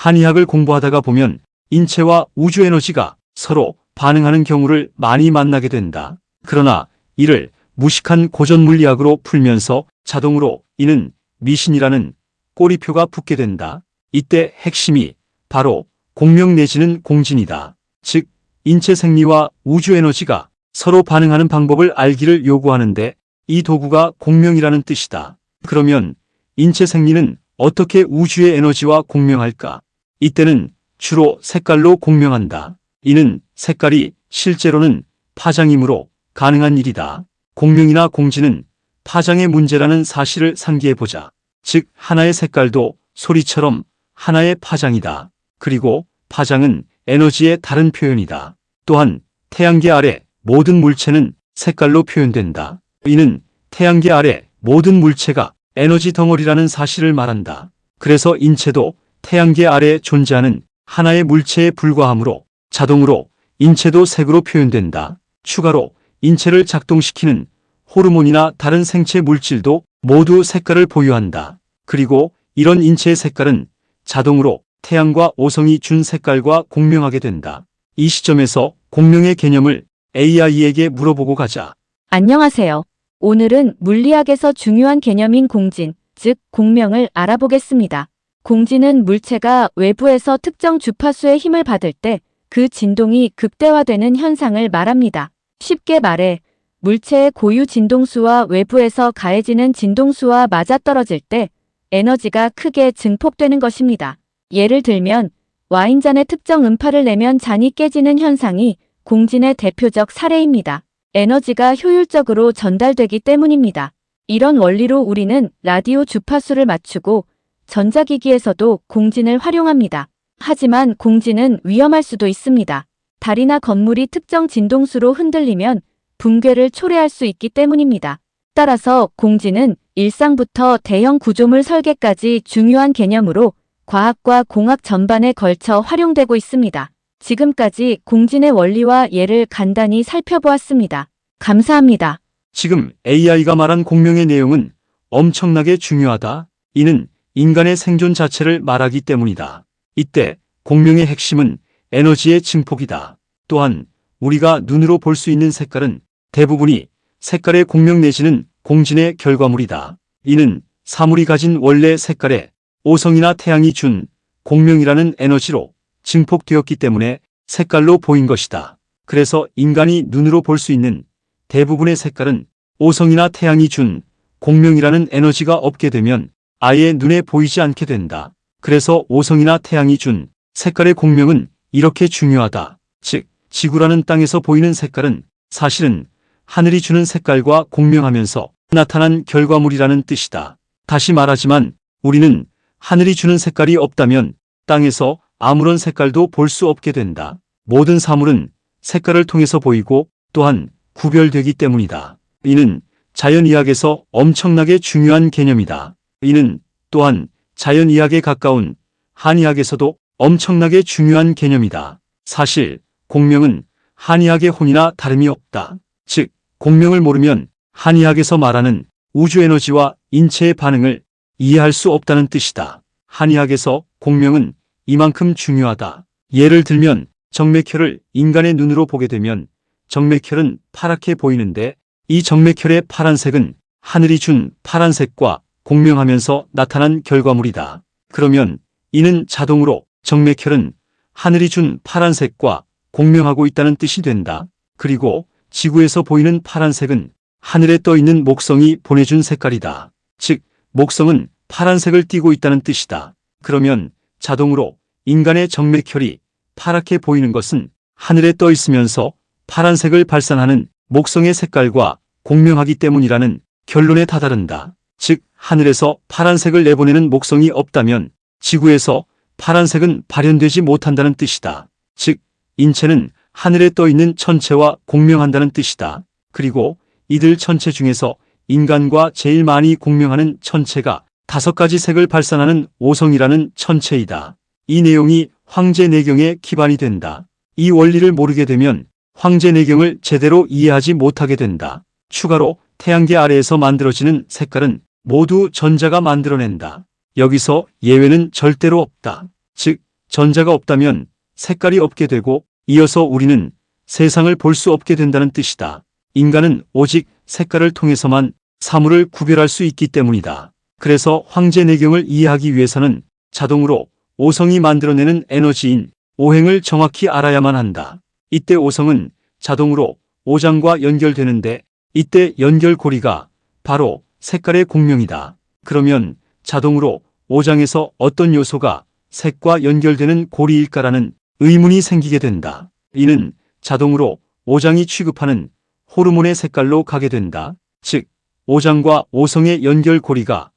한의학을 공부하다가 보면 인체와 우주 에너지가 서로 반응하는 경우를 많이 만나게 된다. 그러나 이를 무식한 고전 물리학으로 풀면서 자동으로 이는 미신이라는 꼬리표가 붙게 된다. 이때 핵심이 바로 공명 내지는 공진이다. 즉, 인체 생리와 우주 에너지가 서로 반응하는 방법을 알기를 요구하는데 이 도구가 공명이라는 뜻이다. 그러면 인체 생리는 어떻게 우주의 에너지와 공명할까? 이때는 주로 색깔로 공명한다. 이는 색깔이 실제로는 파장이므로 가능한 일이다. 공명이나 공진은 파장의 문제라는 사실을 상기해보자. 즉, 하나의 색깔도 소리처럼 하나의 파장이다. 그리고 파장은 에너지의 다른 표현이다. 또한 태양계 아래 모든 물체는 색깔로 표현된다. 이는 태양계 아래 모든 물체가 에너지 덩어리라는 사실을 말한다. 그래서 인체도 태양계 아래에 존재하는 하나의 물체에 불과하므로 자동으로 인체도 색으로 표현된다. 추가로 인체를 작동시키는 호르몬이나 다른 생체 물질도 모두 색깔을 보유한다. 그리고 이런 인체의 색깔은 자동으로 태양과 오성이 준 색깔과 공명하게 된다. 이 시점에서 공명의 개념을 AI에게 물어보고 가자. 안녕하세요. 오늘은 물리학에서 중요한 개념인 공진, 즉 공명을 알아보겠습니다. 공진은 물체가 외부에서 특정 주파수의 힘을 받을 때 그 진동이 극대화되는 현상을 말합니다. 쉽게 말해 물체의 고유 진동수와 외부에서 가해지는 진동수와 맞아떨어질 때 에너지가 크게 증폭되는 것입니다. 예를 들면 와인잔에 특정 음파를 내면 잔이 깨지는 현상이 공진의 대표적 사례입니다. 에너지가 효율적으로 전달되기 때문입니다. 이런 원리로 우리는 라디오 주파수를 맞추고 전자기기에서도 공진을 활용합니다. 하지만 공진은 위험할 수도 있습니다. 달이나 건물이 특정 진동수로 흔들리면 붕괴를 초래할 수 있기 때문입니다. 따라서 공진은 일상부터 대형 구조물 설계까지 중요한 개념으로 과학과 공학 전반에 걸쳐 활용되고 있습니다. 지금까지 공진의 원리와 예를 간단히 살펴보았습니다. 감사합니다. 지금 AI가 말한 공명의 내용은 엄청나게 중요하다. 이는 인간의 생존 자체를 말하기 때문이다. 이때 공명의 핵심은 에너지의 증폭이다. 또한 우리가 눈으로 볼 수 있는 색깔은 대부분이 색깔의 공명 내지는 공진의 결과물이다. 이는 사물이 가진 원래 색깔에 오성이나 태양이 준 공명이라는 에너지로 증폭되었기 때문에 색깔로 보인 것이다. 그래서 인간이 눈으로 볼 수 있는 대부분의 색깔은 오성이나 태양이 준 공명이라는 에너지가 없게 되면 아예 눈에 보이지 않게 된다. 그래서 오성이나 태양이 준 색깔의 공명은 이렇게 중요하다. 즉, 지구라는 땅에서 보이는 색깔은 사실은 하늘이 주는 색깔과 공명하면서 나타난 결과물이라는 뜻이다. 다시 말하지만 우리는 하늘이 주는 색깔이 없다면 땅에서 아무런 색깔도 볼 수 없게 된다. 모든 사물은 색깔을 통해서 보이고 또한 구별되기 때문이다. 이는 자연의학에서 엄청나게 중요한 개념이다. 이는 또한 자연의학에 가까운 한의학에서도 엄청나게 중요한 개념이다. 사실 공명은 한의학의 혼이나 다름이 없다. 즉, 공명을 모르면 한의학에서 말하는 우주 에너지와 인체의 반응을 이해할 수 없다는 뜻이다. 한의학에서 공명은 이만큼 중요하다. 예를 들면 정맥혈을 인간의 눈으로 보게 되면 정맥혈은 파랗게 보이는데 이 정맥혈의 파란색은 하늘이 준 파란색과 공명하면서 나타난 결과물이다. 그러면 이는 자동으로 정맥혈은 하늘이 준 파란색과 공명하고 있다는 뜻이 된다. 그리고 지구에서 보이는 파란색은 하늘에 떠 있는 목성이 보내준 색깔이다. 즉, 목성은 파란색을 띠고 있다는 뜻이다. 그러면 자동으로 인간의 정맥혈이 파랗게 보이는 것은 하늘에 떠 있으면서 파란색을 발산하는 목성의 색깔과 공명하기 때문이라는 결론에 다다른다. 즉, 하늘에서 파란색을 내보내는 목성이 없다면 지구에서 파란색은 발현되지 못한다는 뜻이다. 즉, 인체는 하늘에 떠 있는 천체와 공명한다는 뜻이다. 그리고 이들 천체 중에서 인간과 제일 많이 공명하는 천체가 5가지 색을 발산하는 오성이라는 천체이다. 이 내용이 황제내경의 기반이 된다. 이 원리를 모르게 되면 황제내경을 제대로 이해하지 못하게 된다. 추가로 태양계 아래에서 만들어지는 색깔은 모두 전자가 만들어낸다. 여기서 예외는 절대로 없다. 즉, 전자가 없다면 색깔이 없게 되고 이어서 우리는 세상을 볼 수 없게 된다는 뜻이다. 인간은 오직 색깔을 통해서만 사물을 구별할 수 있기 때문이다. 그래서 황제내경을 이해하기 위해서는 자동으로 오성이 만들어내는 에너지인 오행을 정확히 알아야만 한다. 이때 오성은 자동으로 오장과 연결되는데 이때 연결고리가 바로 색깔의 공명이다. 그러면 자동으로 오장에서 어떤 요소가 색과 연결되는 고리일까라는 의문이 생기게 된다. 이는 자동으로 오장이 취급하는 호르몬의 색깔로 가게 된다. 즉, 오장과 오성의 연결고리가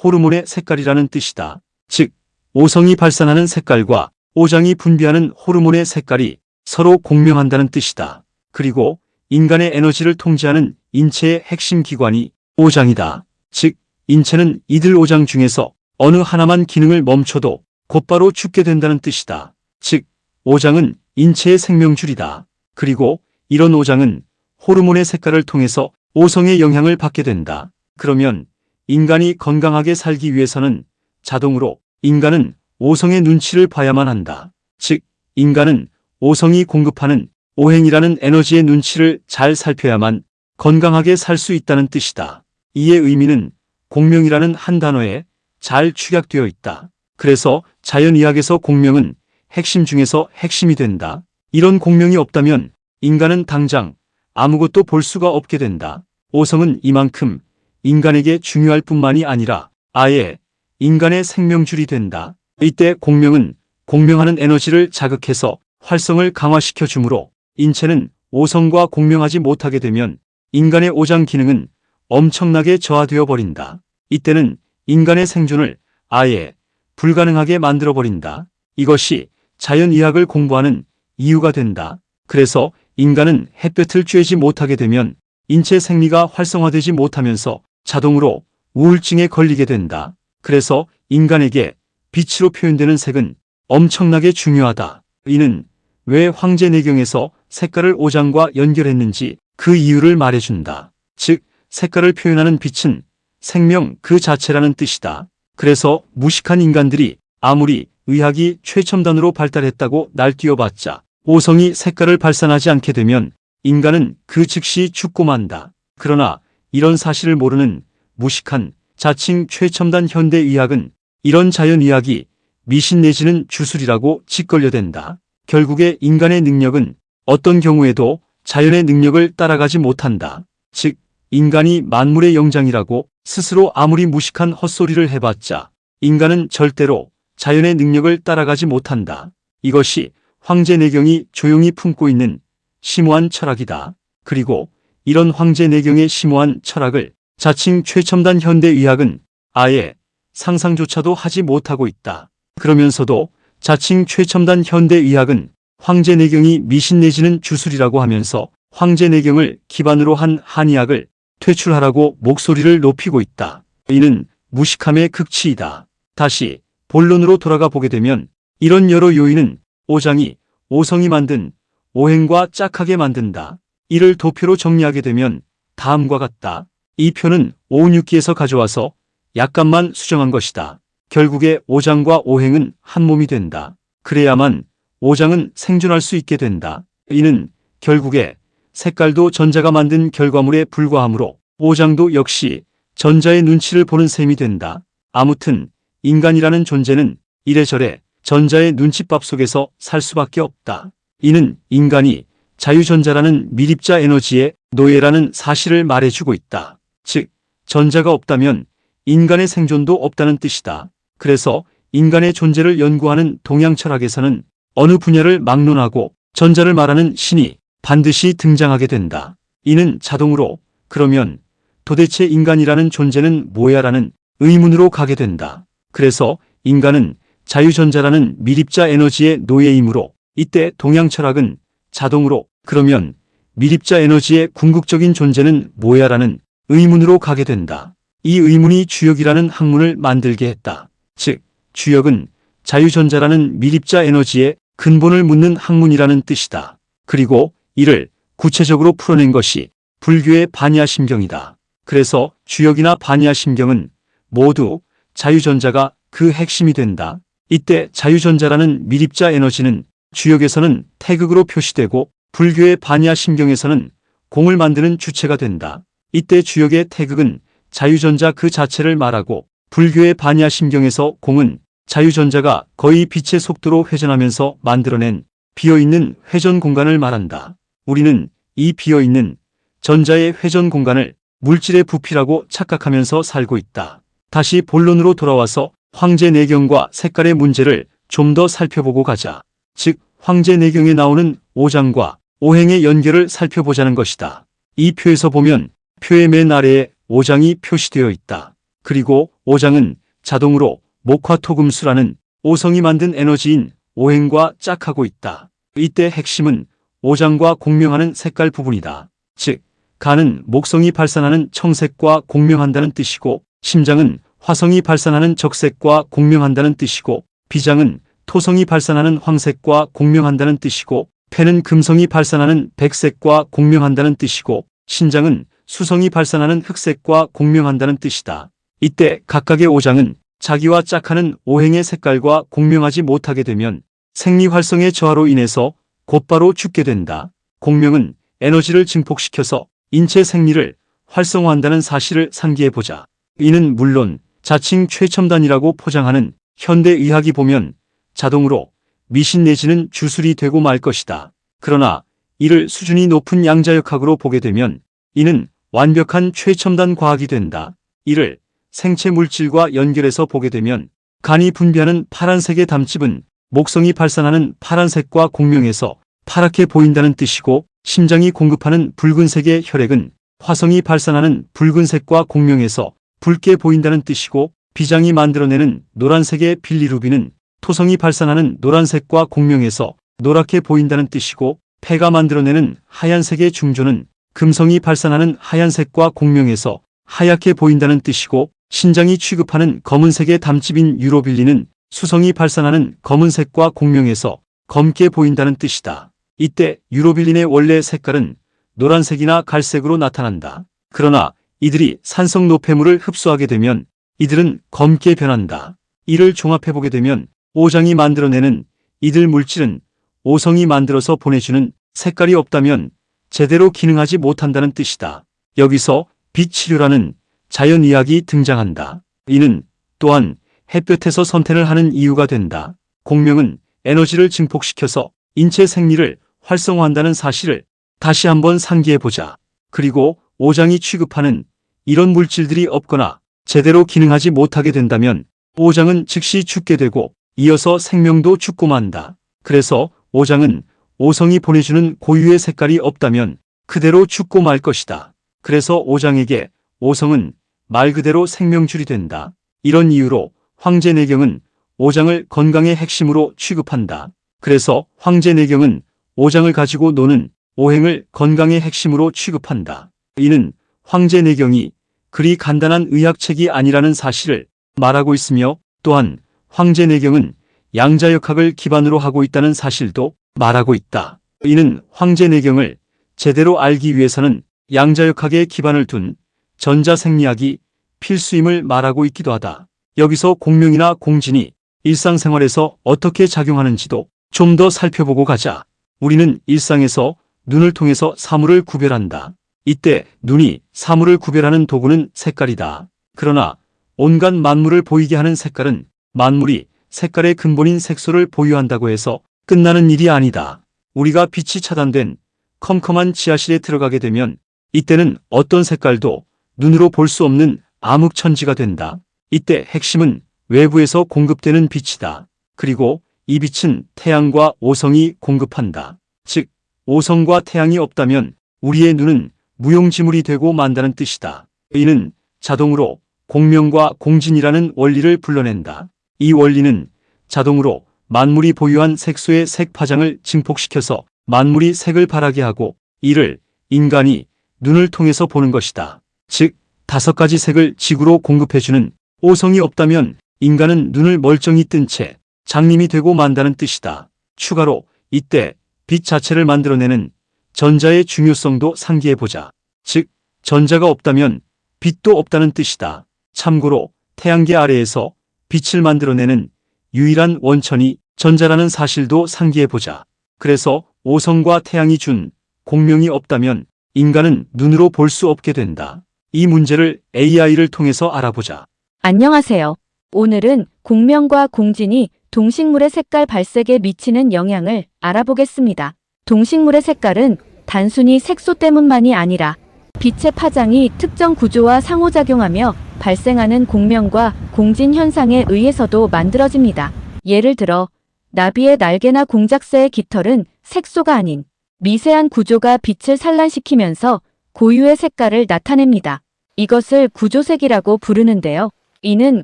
호르몬의 색깔이라는 뜻이다. 즉, 오성이 발산하는 색깔과 오장이 분비하는 호르몬의 색깔이 서로 공명한다는 뜻이다. 그리고 인간의 에너지를 통제하는 인체의 핵심 기관이 오장이다. 즉, 인체는 이들 오장 중에서 어느 하나만 기능을 멈춰도 곧바로 죽게 된다는 뜻이다. 즉, 오장은 인체의 생명줄이다. 그리고 이런 오장은 호르몬의 색깔을 통해서 오성의 영향을 받게 된다. 그러면 인간이 건강하게 살기 위해서는 자동으로 인간은 오성의 눈치를 봐야만 한다. 즉, 인간은 오성이 공급하는 오행이라는 에너지의 눈치를 잘 살펴야만 건강하게 살 수 있다는 뜻이다. 이의 의미는 공명이라는 한 단어에 잘 축약되어 있다. 그래서 자연의학에서 공명은 핵심 중에서 핵심이 된다. 이런 공명이 없다면 인간은 당장 아무것도 볼 수가 없게 된다. 오성은 이만큼 인간에게 중요할 뿐만이 아니라 아예 인간의 생명줄이 된다. 이때 공명은 공명하는 에너지를 자극해서 활성을 강화시켜 주므로 인체는 오성과 공명하지 못하게 되면 인간의 오장 기능은 엄청나게 저하되어 버린다. 이때는 인간의 생존을 아예 불가능하게 만들어 버린다. 이것이 자연의학을 공부하는 이유가 된다. 그래서 인간은 햇볕을 쬐지 못하게 되면 인체 생리가 활성화되지 못하면서 자동으로 우울증에 걸리게 된다. 그래서 인간에게 빛으로 표현되는 색은 엄청나게 중요하다. 이는 왜 황제내경에서 색깔을 오장과 연결했는지 그 이유를 말해준다. 즉, 색깔을 표현하는 빛은 생명 그 자체라는 뜻이다. 그래서 무식한 인간들이 아무리 의학이 최첨단으로 발달했다고 날뛰어봤자 오성이 색깔을 발산하지 않게 되면 인간은 그 즉시 죽고 만다. 그러나 이런 사실을 모르는 무식한 자칭 최첨단 현대의학은 이런 자연의학이 미신 내지는 주술이라고 짓걸려댄다. 결국에 인간의 능력은 어떤 경우에도 자연의 능력을 따라가지 못한다. 즉, 인간이 만물의 영장이라고 스스로 아무리 무식한 헛소리를 해봤자 인간은 절대로 자연의 능력을 따라가지 못한다. 이것이 황제내경이 조용히 품고 있는 심오한 철학이다. 그리고 이런 황제내경의 심오한 철학을 자칭 최첨단 현대의학은 아예 상상조차도 하지 못하고 있다. 그러면서도 자칭 최첨단 현대의학은 황제내경이 미신 내지는 주술이라고 하면서 황제내경을 기반으로 한 한의학을 퇴출하라고 목소리를 높이고 있다. 이는 무식함의 극치이다. 다시 본론으로 돌아가 보게 되면 이런 여러 요인은 오장이 오성이 만든 오행과 짝하게 만든다. 이를 도표로 정리하게 되면 다음과 같다. 이 표는 오은육기에서 가져와서 약간만 수정한 것이다. 결국에 오장과 오행은 한 몸이 된다. 그래야만 오장은 생존할 수 있게 된다. 이는 결국에 색깔도 전자가 만든 결과물에 불과하므로 오장도 역시 전자의 눈치를 보는 셈이 된다. 아무튼 인간이라는 존재는 이래저래 전자의 눈칫밥 속에서 살 수밖에 없다. 이는 인간이 자유전자라는 미립자 에너지의 노예라는 사실을 말해주고 있다. 즉, 전자가 없다면 인간의 생존도 없다는 뜻이다. 그래서 인간의 존재를 연구하는 동양 철학에서는 어느 분야를 막론하고 전자를 말하는 신이 반드시 등장하게 된다. 이는 자동으로 그러면 도대체 인간이라는 존재는 뭐야라는 의문으로 가게 된다. 그래서 인간은 자유전자라는 미립자 에너지의 노예이므로 이때 동양 철학은 자동으로 그러면 미립자 에너지의 궁극적인 존재는 뭐야라는 의문으로 가게 된다. 이 의문이 주역이라는 학문을 만들게 했다. 즉, 주역은 자유전자라는 미립자 에너지의 근본을 묻는 학문이라는 뜻이다. 그리고 이를 구체적으로 풀어낸 것이 불교의 반야심경이다. 그래서 주역이나 반야심경은 모두 자유전자가 그 핵심이 된다. 이때 자유전자라는 밀입자 에너지는 주역에서는 태극으로 표시되고 불교의 반야 심경에서는 공을 만드는 주체가 된다. 이때 주역의 태극은 자유전자 그 자체를 말하고 불교의 반야 심경에서 공은 자유전자가 거의 빛의 속도로 회전하면서 만들어낸 비어있는 회전 공간을 말한다. 우리는 이 비어있는 전자의 회전 공간을 물질의 부피라고 착각하면서 살고 있다. 다시 본론으로 돌아와서 황제내경과 색깔의 문제를 좀 더 살펴보고 가자. 즉 황제내경에 나오는 오장과 오행의 연결을 살펴보자는 것이다. 이 표에서 보면 표의 맨 아래에 오장이 표시되어 있다. 그리고 오장은 자동으로 목화토금수라는 오성이 만든 에너지인 오행과 짝하고 있다. 이때 핵심은 오장과 공명하는 색깔 부분이다. 즉 간은 목성이 발산하는 청색과 공명한다는 뜻이고 심장은 화성이 발산하는 적색과 공명한다는 뜻이고 비장은 토성이 발산하는 황색과 공명한다는 뜻이고 폐는 금성이 발산하는 백색과 공명한다는 뜻이고 신장은 수성이 발산하는 흑색과 공명한다는 뜻이다. 이때 각각의 오장은 자기와 짝하는 오행의 색깔과 공명하지 못하게 되면 생리활성의 저하로 인해서 곧바로 죽게 된다. 공명은 에너지를 증폭시켜서 인체 생리를 활성화한다는 사실을 상기해보자. 이는 물론 자칭 최첨단이라고 포장하는 현대의학이 보면 자동으로 미신 내지는 주술이 되고 말 것이다. 그러나 이를 수준이 높은 양자역학으로 보게 되면 이는 완벽한 최첨단 과학이 된다. 이를 생체 물질과 연결해서 보게 되면 간이 분비하는 파란색의 담즙은 목성이 발산하는 파란색과 공명해서 파랗게 보인다는 뜻이고 심장이 공급하는 붉은색의 혈액은 화성이 발산하는 붉은색과 공명해서 붉게 보인다는 뜻이고 비장이 만들어내는 노란색의 빌리루빈은 토성이 발산하는 노란색과 공명해서 노랗게 보인다는 뜻이고 폐가 만들어내는 하얀색의 중조는 금성이 발산하는 하얀색과 공명해서 하얗게 보인다는 뜻이고 신장이 취급하는 검은색의 담즙인 유로빌린은 수성이 발산하는 검은색과 공명해서 검게 보인다는 뜻이다. 이때 유로빌린의 원래 색깔은 노란색이나 갈색으로 나타난다. 그러나 이들이 산성 노폐물을 흡수하게 되면 이들은 검게 변한다. 이를 종합해보게 되면 오장이 만들어내는 이들 물질은 오성이 만들어서 보내주는 색깔이 없다면 제대로 기능하지 못한다는 뜻이다. 여기서 빛치료라는 자연의학이 등장한다. 이는 또한 햇볕에서 선택을 하는 이유가 된다. 공명은 에너지를 증폭시켜서 인체 생리를 활성화한다는 사실을 다시 한번 상기해보자. 그리고 오장이 취급하는 이런 물질들이 없거나 제대로 기능하지 못하게 된다면 오장은 즉시 죽게 되고 이어서 생명도 죽고 만다. 그래서 오장은 오성이 보내주는 고유의 색깔이 없다면 그대로 죽고 말 것이다. 그래서 오장에게 오성은 말 그대로 생명줄이 된다. 이런 이유로 황제내경은 오장을 건강의 핵심으로 취급한다. 그래서 황제내경은 오장을 가지고 노는 오행을 건강의 핵심으로 취급한다. 이는 황제내경이 그리 간단한 의학책이 아니라는 사실을 말하고 있으며 또한 황제내경은 양자역학을 기반으로 하고 있다는 사실도 말하고 있다. 이는 황제내경을 제대로 알기 위해서는 양자역학에 기반을 둔 전자생리학이 필수임을 말하고 있기도 하다. 여기서 공명이나 공진이 일상생활에서 어떻게 작용하는지도 좀 더 살펴보고 가자. 우리는 일상에서 눈을 통해서 사물을 구별한다. 이때 눈이 사물을 구별하는 도구는 색깔이다. 그러나 온갖 만물을 보이게 하는 색깔은 만물이 색깔의 근본인 색소를 보유한다고 해서 끝나는 일이 아니다. 우리가 빛이 차단된 컴컴한 지하실에 들어가게 되면 이때는 어떤 색깔도 눈으로 볼 수 없는 암흑천지가 된다. 이때 핵심은 외부에서 공급되는 빛이다. 그리고 이 빛은 태양과 오성이 공급한다. 즉 오성과 태양이 없다면 우리의 눈은 무용지물이 되고 만다는 뜻이다. 이는 자동으로 공명과 공진이라는 원리를 불러낸다. 이 원리는 자동으로 만물이 보유한 색소의 색 파장을 증폭시켜서 만물이 색을 발하게 하고 이를 인간이 눈을 통해서 보는 것이다. 즉 5가지 색을 지구로 공급해주는 오성이 없다면 인간은 눈을 멀쩡히 뜬 채 장님이 되고 만다는 뜻이다. 추가로 이때 빛 자체를 만들어내는 전자의 중요성도 상기해보자. 즉 전자가 없다면 빛도 없다는 뜻이다. 참고로 태양계 아래에서 빛을 만들어내는 유일한 원천이 전자라는 사실도 상기해보자. 그래서 오성과 태양이 준 공명이 없다면 인간은 눈으로 볼 수 없게 된다. 이 문제를 AI를 통해서 알아보자. 안녕하세요. 오늘은 공명과 공진이 동식물의 색깔 발색에 미치는 영향을 알아보겠습니다. 동식물의 색깔은 단순히 색소 때문만이 아니라 빛의 파장이 특정 구조와 상호작용하며 발생하는 공명과 공진 현상에 의해서도 만들어집니다. 예를 들어 나비의 날개나 공작새의 깃털은 색소가 아닌 미세한 구조가 빛을 산란시키면서 고유의 색깔을 나타냅니다. 이것을 구조색이라고 부르는데요. 이는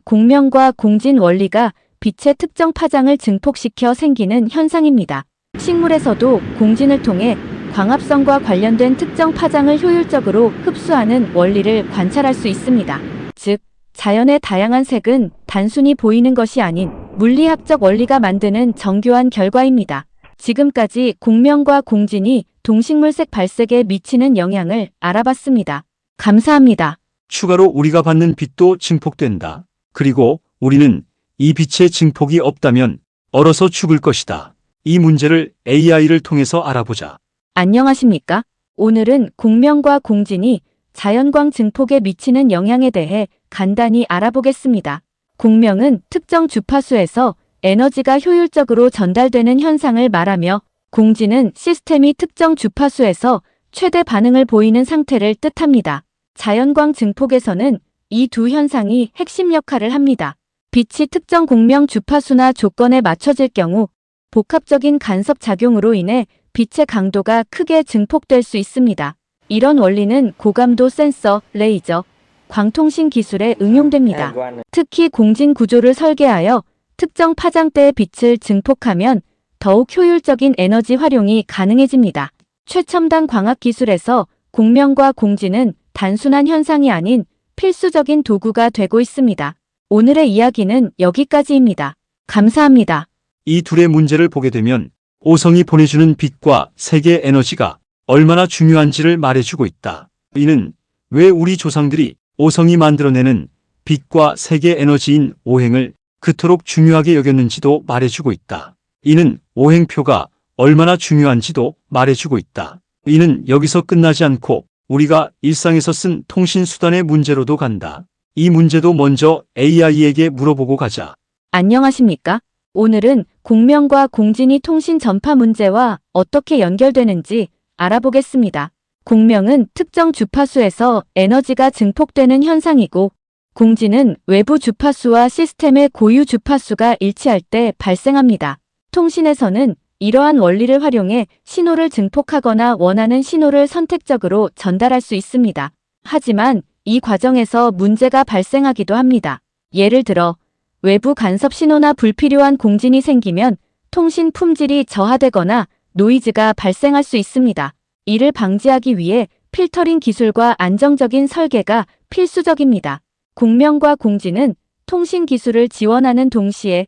공명과 공진 원리가 빛의 특정 파장을 증폭시켜 생기는 현상입니다. 식물에서도 공진을 통해 광합성과 관련된 특정 파장을 효율적으로 흡수하는 원리를 관찰할 수 있습니다. 즉, 자연의 다양한 색은 단순히 보이는 것이 아닌 물리학적 원리가 만드는 정교한 결과입니다. 지금까지 공명과 공진이 동식물색 발색에 미치는 영향을 알아봤습니다. 감사합니다. 추가로 우리가 받는 빛도 증폭된다. 그리고 우리는 이 빛의 증폭이 없다면 얼어서 죽을 것이다. 이 문제를 AI를 통해서 알아보자. 안녕하십니까? 오늘은 공명과 공진이 자연광 증폭에 미치는 영향에 대해 간단히 알아보겠습니다. 공명은 특정 주파수에서 에너지가 효율적으로 전달되는 현상을 말하며 공진은 시스템이 특정 주파수에서 최대 반응을 보이는 상태를 뜻합니다. 자연광 증폭에서는 이 두 현상이 핵심 역할을 합니다. 빛이 특정 공명 주파수나 조건에 맞춰질 경우 복합적인 간섭 작용으로 인해 빛의 강도가 크게 증폭될 수 있습니다. 이런 원리는 고감도 센서, 레이저, 광통신 기술에 응용됩니다. 특히 공진 구조를 설계하여 특정 파장대의 빛을 증폭하면 더욱 효율적인 에너지 활용이 가능해집니다. 최첨단 광학 기술에서 공명과 공진은 단순한 현상이 아닌 필수적인 도구가 되고 있습니다. 오늘의 이야기는 여기까지입니다. 감사합니다. 이 둘의 문제를 보게 되면 오성이 보내주는 빛과 색의 에너지가 얼마나 중요한지를 말해주고 있다. 이는 왜 우리 조상들이 오성이 만들어내는 빛과 색의 에너지인 오행을 그토록 중요하게 여겼는지도 말해주고 있다. 이는 오행표가 얼마나 중요한지도 말해주고 있다. 이는 여기서 끝나지 않고 우리가 일상에서 쓴 통신수단의 문제로도 간다. 이 문제도 먼저 AI에게 물어보고 가자. 안녕하십니까? 오늘은 공명과 공진이 통신 전파 문제와 어떻게 연결되는지 알아보겠습니다. 공명은 특정 주파수에서 에너지가 증폭되는 현상이고, 공진은 외부 주파수와 시스템의 고유 주파수가 일치할 때 발생합니다. 통신에서는 이러한 원리를 활용해 신호를 증폭하거나 원하는 신호를 선택적으로 전달할 수 있습니다. 하지만 이 과정에서 문제가 발생하기도 합니다. 예를 들어 외부 간섭 신호나 불필요한 공진이 생기면 통신 품질이 저하되거나 노이즈가 발생할 수 있습니다. 이를 방지하기 위해 필터링 기술과 안정적인 설계가 필수적입니다. 공명과 공진은 통신 기술을 지원하는 동시에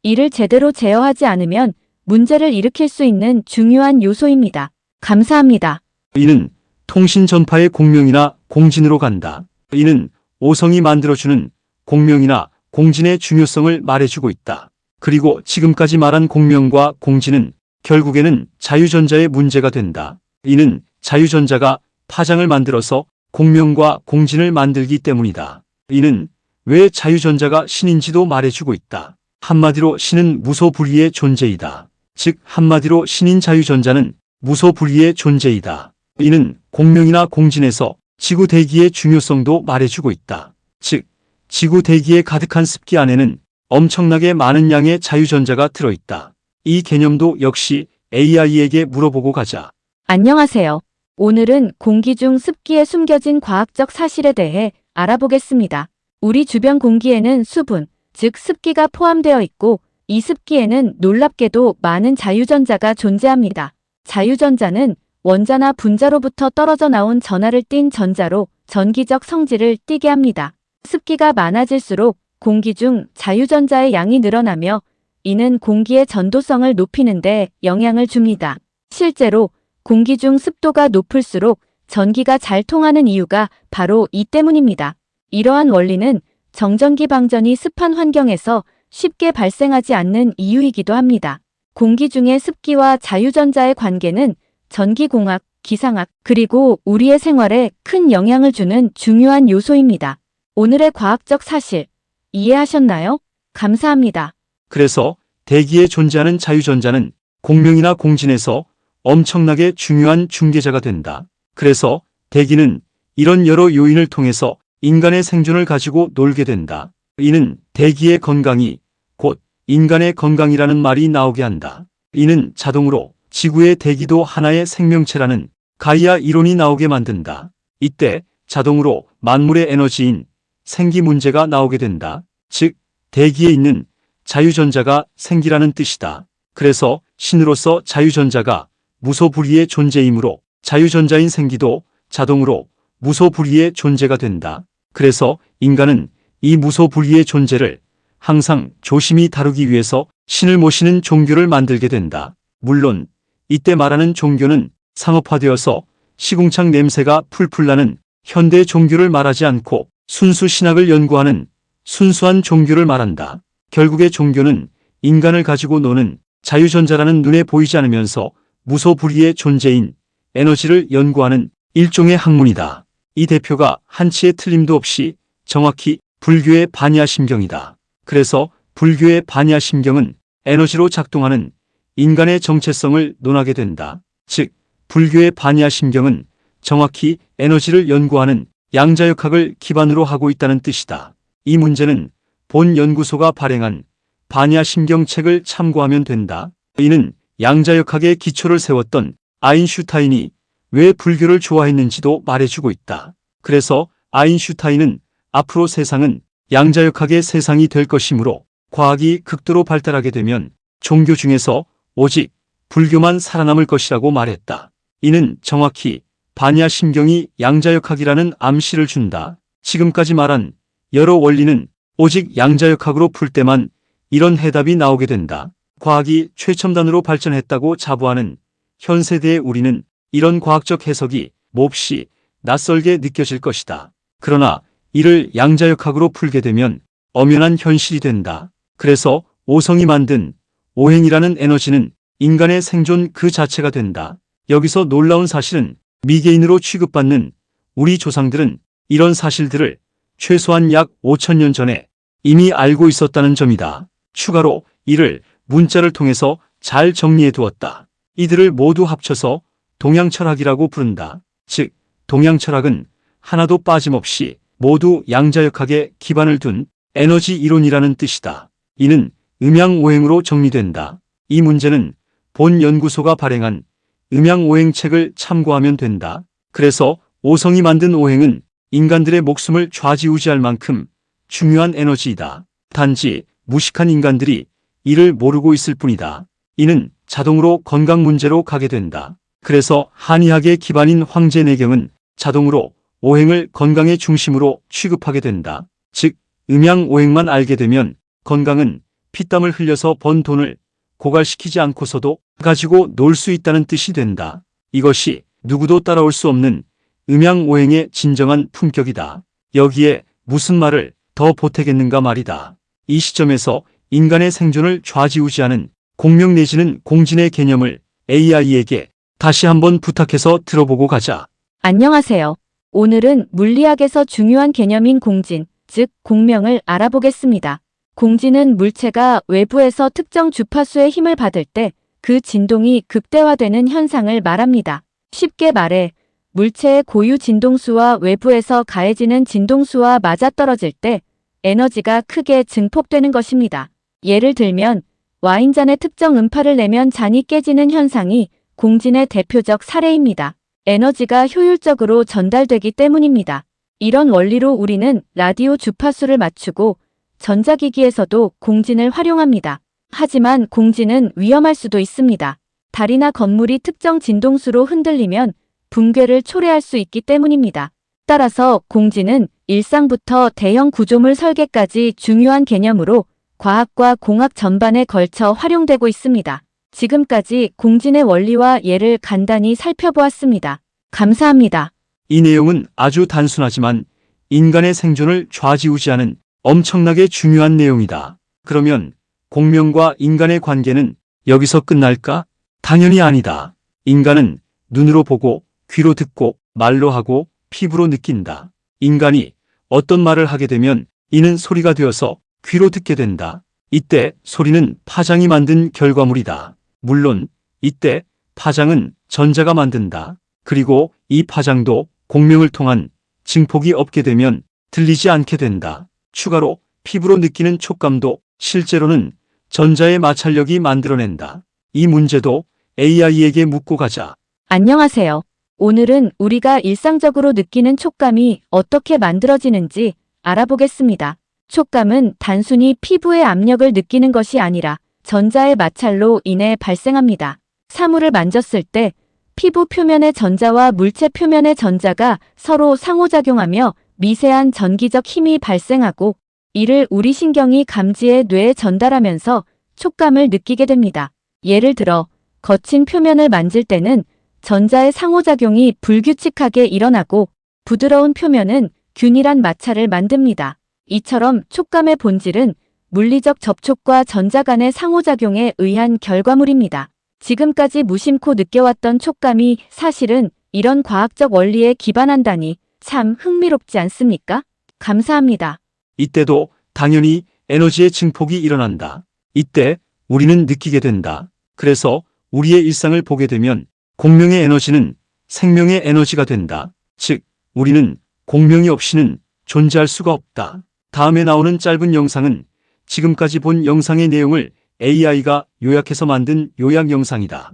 이를 제대로 제어하지 않으면 문제를 일으킬 수 있는 중요한 요소입니다. 감사합니다. 이는 통신 전파의 공명이나 공진으로 간다. 이는 오성이 만들어주는 공명이나 공진의 중요성을 말해주고 있다. 그리고 지금까지 말한 공명과 공진은 결국에는 자유전자의 문제가 된다. 이는 자유전자가 파장을 만들어서 공명과 공진을 만들기 때문이다. 이는 왜 자유전자가 신인지도 말해주고 있다. 한마디로 신은 무소불위의 존재이다. 즉 한마디로 신인 자유전자는 무소불위의 존재이다. 이는 공명이나 공진에서 지구 대기의 중요성도 말해주고 있다. 즉 지구 대기에 가득한 습기 안에는 엄청나게 많은 양의 자유전자가 들어있다. 이 개념도 역시 AI에게 물어보고 가자. 안녕하세요. 오늘은 공기 중 습기에 숨겨진 과학적 사실에 대해 알아보겠습니다. 우리 주변 공기에는 수분, 즉 습기가 포함되어 있고 이 습기에는 놀랍게도 많은 자유전자가 존재합니다. 자유전자는 원자나 분자로부터 떨어져 나온 전하를 띤 전자로 전기적 성질을 띠게 합니다. 습기가 많아질수록 공기 중 자유전자의 양이 늘어나며 이는 공기의 전도성을 높이는 데 영향을 줍니다. 실제로 공기 중 습도가 높을수록 전기가 잘 통하는 이유가 바로 이 때문입니다. 이러한 원리는 정전기 방전이 습한 환경에서 쉽게 발생하지 않는 이유이기도 합니다. 공기 중의 습기와 자유전자의 관계는 전기공학, 기상학, 그리고 우리의 생활에 큰 영향을 주는 중요한 요소입니다. 오늘의 과학적 사실, 이해하셨나요? 감사합니다. 그래서 대기에 존재하는 자유전자는 공명이나 공진에서 엄청나게 중요한 중개자가 된다. 그래서 대기는 이런 여러 요인을 통해서 인간의 생존을 가지고 놀게 된다. 이는 대기의 건강이 곧 인간의 건강이라는 말이 나오게 한다. 이는 자동으로 지구의 대기도 하나의 생명체라는 가이아 이론이 나오게 만든다. 이때 자동으로 만물의 에너지인 생기 문제가 나오게 된다. 즉, 대기에 있는 자유전자가 생기라는 뜻이다. 그래서 신으로서 자유전자가 무소불위의 존재이므로 자유전자인 생기도 자동으로 무소불위의 존재가 된다. 그래서 인간은 이 무소불위의 존재를 항상 조심히 다루기 위해서 신을 모시는 종교를 만들게 된다. 물론 이때 말하는 종교는 상업화되어서 시궁창 냄새가 풀풀 나는 현대 종교를 말하지 않고 순수 신학을 연구하는 순수한 종교를 말한다. 결국의 종교는 인간을 가지고 노는 자유전자라는 눈에 보이지 않으면서 무소불위의 존재인 에너지를 연구하는 일종의 학문이다. 이 대표가 한치의 틀림도 없이 정확히 불교의 반야심경이다. 그래서 불교의 반야심경은 에너지로 작동하는 인간의 정체성을 논하게 된다. 즉, 불교의 반야심경은 정확히 에너지를 연구하는 양자역학을 기반으로 하고 있다는 뜻이다. 이 문제는 본 연구소가 발행한 반야심경 책을 참고하면 된다. 이는 양자역학의 기초를 세웠던 아인슈타인이 왜 불교를 좋아했는지도 말해주고 있다. 그래서 아인슈타인은 앞으로 세상은 양자역학의 세상이 될 것이므로 과학이 극도로 발달하게 되면 종교 중에서 오직 불교만 살아남을 것이라고 말했다. 이는 정확히 반야심경이 양자역학이라는 암시를 준다. 지금까지 말한 여러 원리는 오직 양자역학으로 풀 때만 이런 해답이 나오게 된다. 과학이 최첨단으로 발전했다고 자부하는 현 세대의 우리는 이런 과학적 해석이 몹시 낯설게 느껴질 것이다. 그러나 이를 양자역학으로 풀게 되면 엄연한 현실이 된다. 그래서 오성이 만든 오행이라는 에너지는 인간의 생존 그 자체가 된다. 여기서 놀라운 사실은 미개인으로 취급받는 우리 조상들은 이런 사실들을 최소한 약 5,000년 전에 이미 알고 있었다는 점이다. 추가로 이를 문자를 통해서 잘 정리해 두었다. 이들을 모두 합쳐서 동양철학이라고 부른다. 즉, 동양철학은 하나도 빠짐없이 모두 양자역학에 기반을 둔 에너지 이론이라는 뜻이다. 이는 음양오행으로 정리된다. 이 문제는 본 연구소가 발행한 음양오행책을 참고하면 된다. 그래서 오성이 만든 오행은 인간들의 목숨을 좌지우지할 만큼 중요한 에너지이다. 단지 무식한 인간들이 이를 모르고 있을 뿐이다. 이는 자동으로 건강 문제로 가게 된다. 그래서 한의학의 기반인 황제내경은 자동으로 오행을 건강의 중심으로 취급하게 된다. 즉, 음양오행만 알게 되면 건강은 피땀을 흘려서 번 돈을 고갈시키지 않고서도 가지고 놀 수 있다는 뜻이 된다. 이것이 누구도 따라올 수 없는 음양오행의 진정한 품격이다. 여기에 무슨 말을 더 보태겠는가 말이다. 이 시점에서 인간의 생존을 좌지우지하는 공명 내지는 공진의 개념을 AI에게 다시 한번 부탁해서 들어보고 가자. 안녕하세요. 오늘은 물리학에서 중요한 개념인 공진, 즉 공명을 알아보겠습니다. 공진은 물체가 외부에서 특정 주파수의 힘을 받을 때 그 진동이 극대화되는 현상을 말합니다. 쉽게 말해 물체의 고유 진동수와 외부에서 가해지는 진동수와 맞아떨어질 때 에너지가 크게 증폭되는 것입니다. 예를 들면 와인잔에 특정 음파를 내면 잔이 깨지는 현상이 공진의 대표적 사례입니다. 에너지가 효율적으로 전달되기 때문입니다. 이런 원리로 우리는 라디오 주파수를 맞추고 전자기기에서도 공진을 활용합니다. 하지만 공진은 위험할 수도 있습니다. 달이나 건물이 특정 진동수로 흔들리면 붕괴를 초래할 수 있기 때문입니다. 따라서 공진은 일상부터 대형 구조물 설계까지 중요한 개념으로 과학과 공학 전반에 걸쳐 활용되고 있습니다. 지금까지 공진의 원리와 예를 간단히 살펴보았습니다. 감사합니다. 이 내용은 아주 단순하지만 인간의 생존을 좌지우지하는 엄청나게 중요한 내용이다. 그러면 공명과 인간의 관계는 여기서 끝날까? 당연히 아니다. 인간은 눈으로 보고, 귀로 듣고, 말로 하고, 피부로 느낀다. 인간이 어떤 말을 하게 되면 이는 소리가 되어서 귀로 듣게 된다. 이때 소리는 파장이 만든 결과물이다. 물론 이때 파장은 전자가 만든다. 그리고 이 파장도 공명을 통한 증폭이 없게 되면 들리지 않게 된다. 추가로 피부로 느끼는 촉감도 실제로는 전자의 마찰력이 만들어낸다. 이 문제도 AI에게 묻고 가자. 안녕하세요. 오늘은 우리가 일상적으로 느끼는 촉감이 어떻게 만들어지는지 알아보겠습니다. 촉감은 단순히 피부의 압력을 느끼는 것이 아니라 전자의 마찰로 인해 발생합니다. 사물을 만졌을 때 피부 표면의 전자와 물체 표면의 전자가 서로 상호작용하며 미세한 전기적 힘이 발생하고 이를 우리 신경이 감지해 뇌에 전달하면서 촉감을 느끼게 됩니다. 예를 들어 거친 표면을 만질 때는 전자의 상호작용이 불규칙하게 일어나고 부드러운 표면은 균일한 마찰을 만듭니다. 이처럼 촉감의 본질은 물리적 접촉과 전자 간의 상호작용에 의한 결과물입니다. 지금까지 무심코 느껴왔던 촉감이 사실은 이런 과학적 원리에 기반한다니 참 흥미롭지 않습니까? 감사합니다. 이때도 당연히 에너지의 증폭이 일어난다. 이때 우리는 느끼게 된다. 그래서 우리의 일상을 보게 되면 공명의 에너지는 생명의 에너지가 된다. 즉, 우리는 공명이 없이는 존재할 수가 없다. 다음에 나오는 짧은 영상은 지금까지 본 영상의 내용을 AI가 요약해서 만든 요약 영상이다.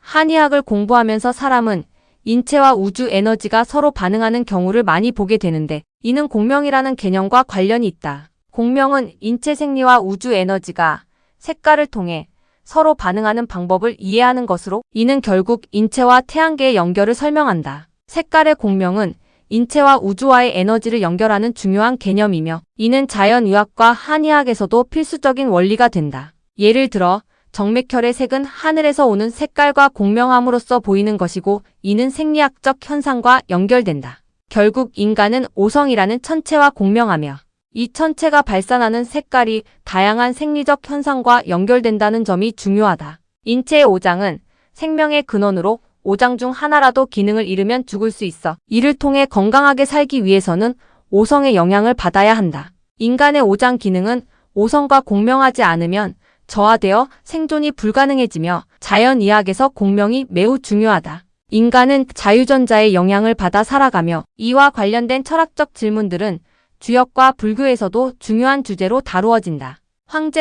한의학을 공부하면서 사람은 인체와 우주 에너지가 서로 반응하는 경우를 많이 보게 되는데 이는 공명이라는 개념과 관련이 있다. 공명은 인체 생리와 우주 에너지가 색깔을 통해 서로 반응하는 방법을 이해하는 것으로 이는 결국 인체와 태양계의 연결을 설명한다. 색깔의 공명은 인체와 우주와의 에너지를 연결하는 중요한 개념이며 이는 자연의학과 한의학에서도 필수적인 원리가 된다. 예를 들어 정맥혈의 색은 하늘에서 오는 색깔과 공명함으로써 보이는 것이고 이는 생리학적 현상과 연결된다. 결국 인간은 오성이라는 천체와 공명하며 이 천체가 발산하는 색깔이 다양한 생리적 현상과 연결된다는 점이 중요하다. 인체의 오장은 생명의 근원으로 오장 중 하나라도 기능을 잃으면 죽을 수 있어 이를 통해 건강하게 살기 위해서는 오성의 영향을 받아야 한다. 인간의 오장 기능은 오성과 공명하지 않으면 저하되어 생존이 불가능해지며 자연의학에서 공명이 매우 중요하다. 인간은 자유전자의 영향을 받아 살아가며 이와 관련된 철학적 질문들은 주역과 불교에서도 중요한 주제로 다루어진다.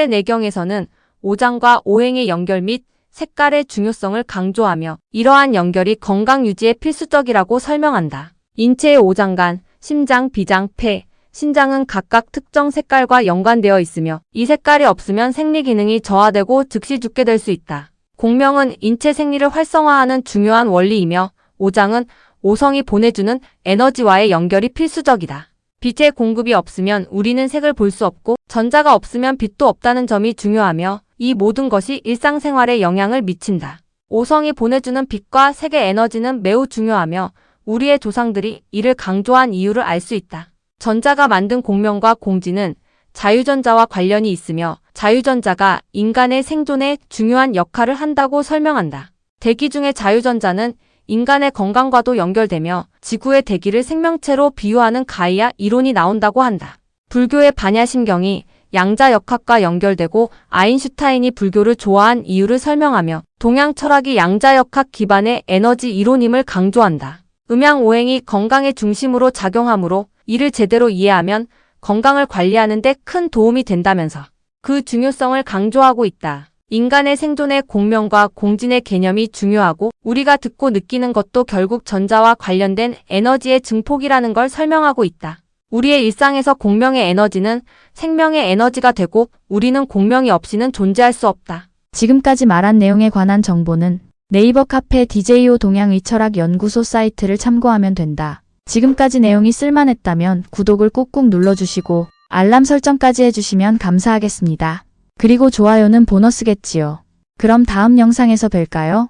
황제내경에서는 오장과 오행의 연결 및 색깔의 중요성을 강조하며 이러한 연결이 건강 유지에 필수적이라고 설명한다. 인체의 오장간, 심장, 비장, 폐, 신장은 각각 특정 색깔과 연관되어 있으며 이 색깔이 없으면 생리 기능이 저하되고 즉시 죽게 될 수 있다. 공명은 인체 생리를 활성화하는 중요한 원리이며 오장은 오성이 보내주는 에너지와의 연결이 필수적이다. 빛의 공급이 없으면 우리는 색을 볼 수 없고 전자가 없으면 빛도 없다는 점이 중요하며 이 모든 것이 일상생활에 영향을 미친다. 오성이 보내주는 빛과 색의 에너지는 매우 중요하며 우리의 조상들이 이를 강조한 이유를 알 수 있다. 전자가 만든 공명과 공지는 자유전자와 관련이 있으며 자유전자가 인간의 생존에 중요한 역할을 한다고 설명한다. 대기 중의 자유전자는 인간의 건강과도 연결되며 지구의 대기를 생명체로 비유하는 가이아 이론이 나온다고 한다. 불교의 반야심경이 양자역학과 연결되고 아인슈타인이 불교를 좋아한 이유를 설명하며 동양 철학이 양자역학 기반의 에너지 이론임을 강조한다. 음양오행이 건강의 중심으로 작용하므로 이를 제대로 이해하면 건강을 관리하는 데 큰 도움이 된다면서 그 중요성을 강조하고 있다. 인간의 생존에 공명과 공진의 개념이 중요하고 우리가 듣고 느끼는 것도 결국 전자와 관련된 에너지의 증폭이라는 걸 설명하고 있다. 우리의 일상에서 공명의 에너지는 생명의 에너지가 되고 우리는 공명이 없이는 존재할 수 없다. 지금까지 말한 내용에 관한 정보는 네이버 카페 DJO 동양의철학연구소 사이트를 참고하면 된다. 지금까지 내용이 쓸만했다면 구독을 꾹꾹 눌러주시고 알람 설정까지 해주시면 감사하겠습니다. 그리고 좋아요는 보너스겠지요. 그럼 다음 영상에서 뵐까요?